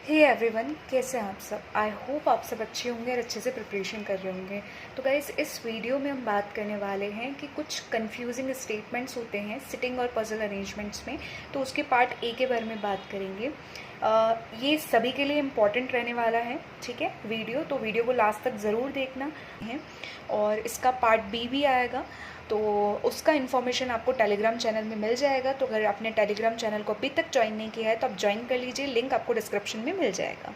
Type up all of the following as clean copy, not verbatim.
Hey everyone, कैसे हैं आप सब। आई होप आप सब अच्छे होंगे और अच्छे से प्रिपरेशन कर रहे होंगे। तो गाइस, इस वीडियो में हम बात करने वाले हैं कि कुछ कंफ्यूजिंग स्टेटमेंट्स होते हैं सिटिंग और पजल अरेंजमेंट्स में। तो उसके पार्ट ए के बारे में बात करेंगे। ये सभी के लिए इम्पॉर्टेंट रहने वाला है, ठीक है वीडियो। तो वीडियो को लास्ट तक ज़रूर देखना है। और इसका पार्ट बी भी आएगा, तो उसका इन्फॉर्मेशन आपको टेलीग्राम चैनल में मिल जाएगा। तो अगर आपने टेलीग्राम चैनल को अभी तक ज्वाइन नहीं किया है तो आप ज्वाइन कर लीजिए, लिंक आपको डिस्क्रिप्शन में मिल जाएगा।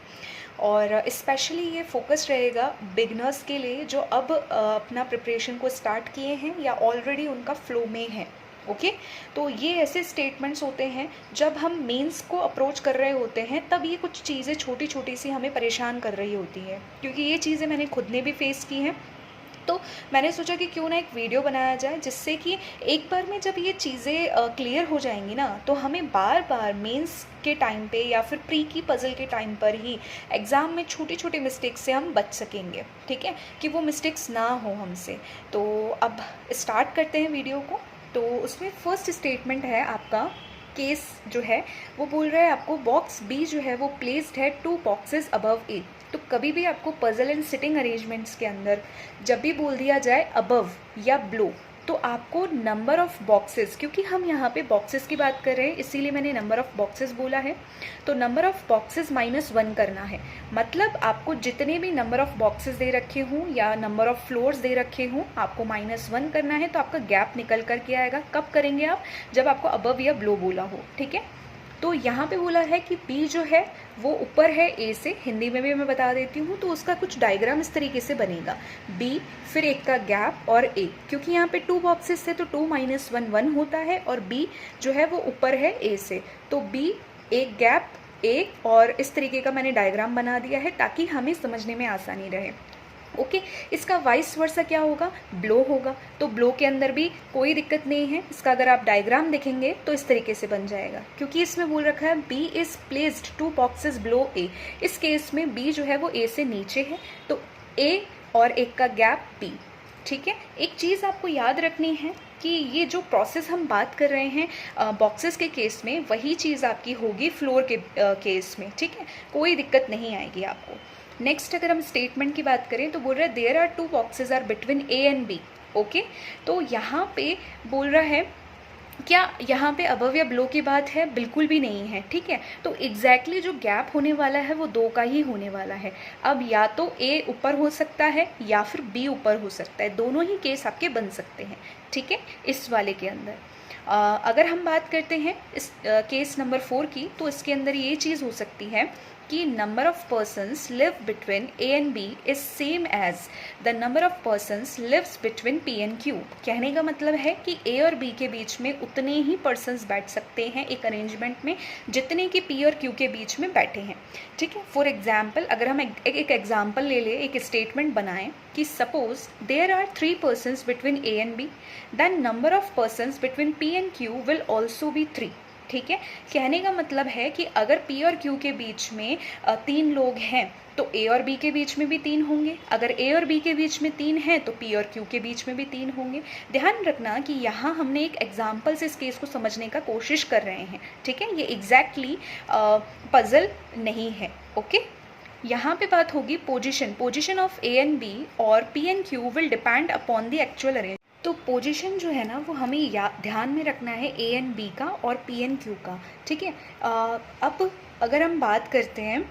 और स्पेशली ये फोकस रहेगा बिगनर्स के लिए जो अब अपना प्रिपरेशन को स्टार्ट किए हैं या ऑलरेडी उनका फ्लो में है। ओके तो ये ऐसे स्टेटमेंट्स होते हैं जब हम मेंस को अप्रोच कर रहे होते हैं, तब ये कुछ चीज़ें छोटी छोटी सी हमें परेशान कर रही होती है, क्योंकि ये चीज़ें मैंने खुद ने भी फेस की हैं। तो मैंने सोचा कि क्यों ना एक वीडियो बनाया जाए, जिससे कि एक बार में जब ये चीज़ें क्लियर हो जाएंगी ना, तो हमें बार बार मेंस के टाइम पे या फिर प्री की पजल के टाइम पर ही एग्ज़ाम में छोटी छोटी मिस्टेक्स से हम बच सकेंगे, ठीक है, कि वो मिस्टेक्स ना हो हमसे। तो अब स्टार्ट करते हैं वीडियो को। तो उसमें फर्स्ट स्टेटमेंट है आपका, केस जो है वो बोल रहा है आपको बॉक्स बी जो है वो प्लेस्ड है 2 बॉक्सेस अबव ए। तो कभी भी आपको पजल एंड सिटिंग अरेंजमेंट्स के अंदर जब भी बोल दिया जाए अबव या बिलो, तो आपको नंबर ऑफ़ बॉक्सेस, क्योंकि हम यहाँ पे बॉक्सेस की बात कर रहे हैं इसीलिए मैंने नंबर ऑफ़ बॉक्सेस बोला है, तो नंबर ऑफ़ बॉक्सेस -1 करना है। मतलब आपको जितने भी नंबर ऑफ़ बॉक्सेस दे रखे हों या नंबर ऑफ़ फ्लोर्स दे रखे हों, आपको -1 करना है। तो आपका गैप निकल कर के आएगा। कब करेंगे आप? जब आपको अबव या बिलो बोला हो, ठीक है। तो यहाँ पे बोला है कि बी जो है वो ऊपर है ए से, हिंदी में भी मैं बता देती हूँ। तो उसका कुछ डायग्राम इस तरीके से बनेगा, बी फिर एक का गैप और ए, क्योंकि यहाँ पे 2 बॉक्सेस थे तो 2 - 1 1 होता है, और बी जो है वो ऊपर है ए से, तो बी एक गैप ए, और इस तरीके का मैंने डायग्राम बना दिया है ताकि हमें समझने में आसानी रहे। ओके इसका वाइस वर्सा क्या होगा? ब्लो होगा। तो ब्लो के अंदर भी कोई दिक्कत नहीं है, इसका अगर आप डायग्राम देखेंगे तो इस तरीके से बन जाएगा, क्योंकि इसमें बोल रखा है B is placed 2 boxes below A. इस केस में बी जो है वो ए से नीचे है, तो ए और एक का गैप बी, ठीक है। एक चीज़ आपको याद रखनी है कि ये जो प्रोसेस हम बात कर रहे हैं बॉक्सेस के केस में, वही चीज़ आपकी होगी फ्लोर के केस में, ठीक है। कोई दिक्कत नहीं आएगी आपको। नेक्स्ट अगर हम स्टेटमेंट की बात करें तो बोल रहा है there are 2 boxes are between A and B. Okay तो यहाँ पे बोल रहा है, क्या यहाँ पे अबव या बिलो की बात है? बिल्कुल भी नहीं है, ठीक है। तो एग्जैक्टली जो गैप होने वाला है वो 2 का ही होने वाला है। अब या तो ए ऊपर हो सकता है या फिर बी ऊपर हो सकता है, दोनों ही केस आपके बन सकते हैं, ठीक है, इस वाले के अंदर। अगर हम बात करते हैं इस केस नंबर 4 की, तो इसके अंदर ये चीज़ हो सकती है कि number of persons live between A and B is same as the number of persons lives between P and Q. कहने का मतलब है कि ए और बी के बीच में उतने ही पर्सन्स बैठ सकते हैं एक अरेंजमेंट में जितने कि पी और क्यू के बीच में बैठे हैं, ठीक है। फॉर एग्जाम्पल अगर हम एक एग्जाम्पल ले लें, एक स्टेटमेंट बनाएं कि suppose there are 3 persons between A and B, then number of persons between P and Q will also be 3, ठीक है। कहने का मतलब है कि अगर पी और क्यू के बीच में 3 लोग हैं तो ए और बी के बीच में भी 3 होंगे, अगर ए और बी के बीच में 3 हैं तो पी और क्यू के बीच में भी 3 होंगे। ध्यान रखना कि यहाँ हमने एक एग्जाम्पल से इस केस को समझने का कोशिश कर रहे हैं, ठीक है। ये एग्जैक्टली पजल नहीं है, ओके। यहाँ पे बात होगी position of A and B और P and Q will depend upon the actual arrangement. तो पोजीशन जो है ना वो हमें ध्यान में रखना है ए एंड बी का और पी एंड क्यू का, ठीक है। अब अगर हम बात करते हैं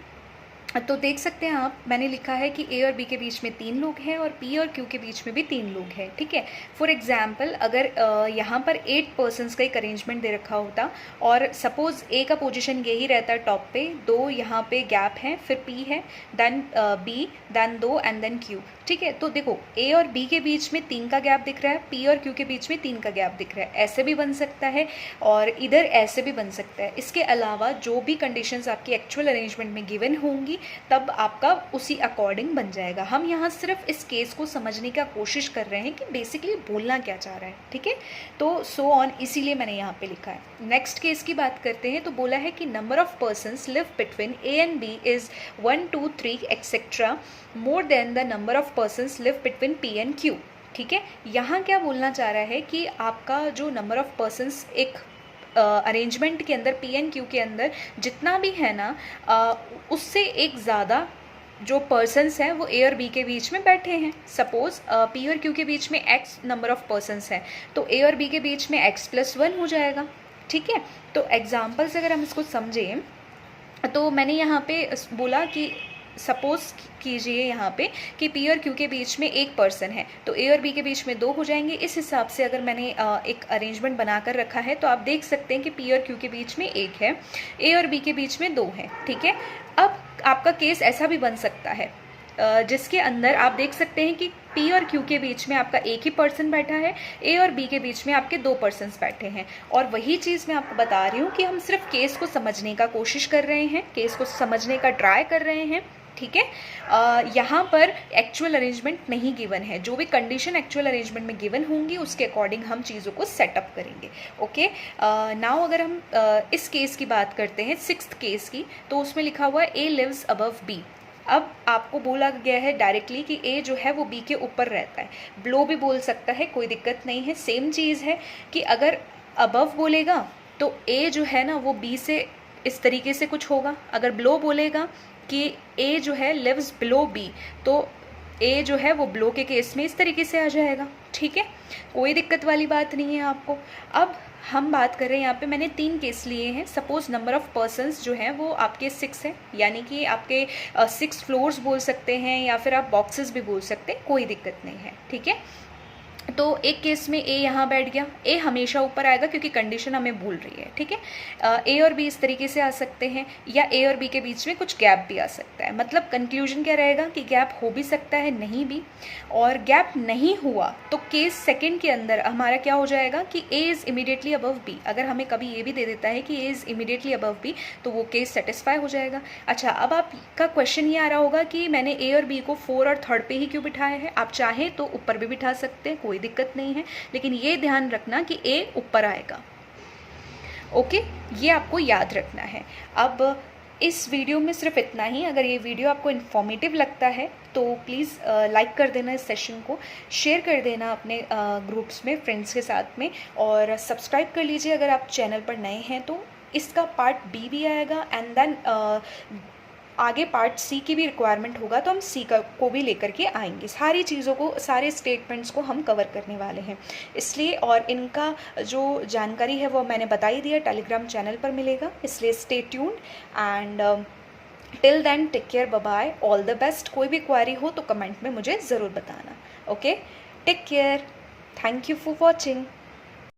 तो देख सकते हैं आप, मैंने लिखा है कि ए और बी के बीच में 3 लोग हैं और पी और क्यू के बीच में भी 3 लोग हैं, ठीक है। फॉर एग्जाम्पल अगर यहाँ पर 8 पर्सन्स का एक अरेंजमेंट दे रखा होता और सपोज ए का पोजीशन यही रहता है टॉप पे, 2 यहाँ पे गैप हैं, फिर पी है, then B, then 2 and then Q, ठीक है। तो देखो ए और बी के बीच में 3 का गैप दिख रहा है, पी और क्यू के बीच में 3 का गैप दिख रहा है। ऐसे भी बन सकता है और इधर ऐसे भी बन सकता है। इसके अलावा जो भी कंडीशंस आपकी एक्चुअल अरेंजमेंट में गिवन होंगी तब आपका उसी अकॉर्डिंग बन जाएगा। हम यहाँ सिर्फ इस केस को समझने का कोशिश कर रहे हैं कि बेसिकली बोलना क्या चाह रहा है, ठीक है। तो सो ऑन, इसीलिए मैंने यहाँ पे लिखा है। नेक्स्ट केस की बात करते हैं तो बोला है कि number of persons live between A and B is 1 2 3 etcetera more than the number of persons live between P and Q, ठीक है। यहाँ क्या बोलना चाह रहा है कि आपका जो नंबर ऑफ पर्सन्स एक अरेंजमेंट के अंदर PNQ के अंदर जितना भी है ना उससे एक ज़्यादा जो पर्सन्स हैं वो A और B के बीच में बैठे हैं। सपोज P और Q के बीच में X नंबर ऑफ पर्सन्स हैं तो A और B के बीच में X+1 हो जाएगा। ठीक है, तो एग्जाम्पल से अगर हम इसको समझें तो मैंने यहाँ पे बोला कि सपोज कीजिए यहाँ पे कि P और Q के बीच में एक पर्सन है तो A और B के बीच में 2 हो जाएंगे। इस हिसाब से अगर मैंने एक अरेंजमेंट बनाकर रखा है तो आप देख सकते हैं कि P और Q के बीच में 1 है, A और B के बीच में 2 है। ठीक है, अब आपका केस ऐसा भी बन सकता है जिसके अंदर आप देख सकते हैं कि P और Q के बीच में आपका एक ही पर्सन बैठा है, A और B के बीच में आपके 2 पर्सन्स बैठे हैं। और वही चीज़ मैं आपको बता रही हूँ कि हम सिर्फ केस को समझने का कोशिश कर रहे हैं, केस को समझने का ट्राई कर रहे हैं। ठीक है, यहाँ पर एक्चुअल अरेंजमेंट नहीं गिवन है, जो भी कंडीशन एक्चुअल अरेंजमेंट में गिवन होंगी उसके अकॉर्डिंग हम चीज़ों को सेटअप करेंगे। ओके, नाउ अगर हम इस केस की बात करते हैं 6th केस की, तो उसमें लिखा हुआ है A lives above B। अब आपको बोला गया है डायरेक्टली कि A जो है वो B के ऊपर रहता है, बिलो भी बोल सकता है, कोई दिक्कत नहीं है। सेम चीज़ है कि अगर अबव बोलेगा तो A जो है ना वो B से इस तरीके से कुछ होगा, अगर बिलो बोलेगा कि A जो है लिव्स बिलो B तो A जो है वो बिलो के केस में इस तरीके से आ जाएगा। ठीक है, कोई दिक्कत वाली बात नहीं है आपको। अब हम बात कर रहे हैं यहाँ पे, मैंने 3 केस लिए हैं। सपोज नंबर ऑफ पर्सन्स जो हैं वो आपके 6 हैं, यानी कि आपके 6 फ्लोर्स बोल सकते हैं या फिर आप बॉक्सेस भी बोल सकते हैं, कोई दिक्कत नहीं है। ठीक है, तो एक केस में A यहाँ बैठ गया, A हमेशा ऊपर आएगा क्योंकि कंडीशन हमें भूल रही है। ठीक है, A और B इस तरीके से आ सकते हैं या A और B के बीच में कुछ गैप भी आ सकता है। मतलब कंक्लूजन क्या रहेगा कि गैप हो भी सकता है, नहीं भी, और गैप नहीं हुआ तो केस सेकंड के अंदर हमारा क्या हो जाएगा कि A is immediately above B। अगर हमें कभी ये भी दे देता है कि A is immediately above B तो वो केस सेटिस्फाई हो जाएगा। अच्छा, अब आपका क्वेश्चन ये आ रहा होगा कि मैंने A और B को 4 और 3rd पे ही क्यों बिठाया है। आप चाहें तो ऊपर भी बिठा सकते हैं, कोई दिक्कत नहीं है, लेकिन ये ध्यान रखना कि A ऊपर आएगा। ओके, ये आपको याद रखना है। अब इस वीडियो में सिर्फ इतना ही। अगर ये वीडियो आपको इन्फॉर्मेटिव लगता है तो प्लीज़ लाइक कर देना, इस सेशन को शेयर कर देना अपने ग्रुप्स में, फ्रेंड्स के साथ में, और सब्सक्राइब कर लीजिए अगर आप चैनल पर नए हैं तो। इसका पार्ट B भी आएगा एंड देन आगे पार्ट C की भी रिक्वायरमेंट होगा तो हम C को भी लेकर के आएंगे। सारी चीज़ों को, सारे स्टेटमेंट्स को हम कवर करने वाले हैं इसलिए, और इनका जो जानकारी है वो मैंने बता ही दिया, टेलीग्राम चैनल पर मिलेगा, इसलिए stay tuned and till then take care, bye bye, all the best. कोई भी क्वेरी हो तो कमेंट में मुझे ज़रूर बताना। Okay, take care, thank you for watching.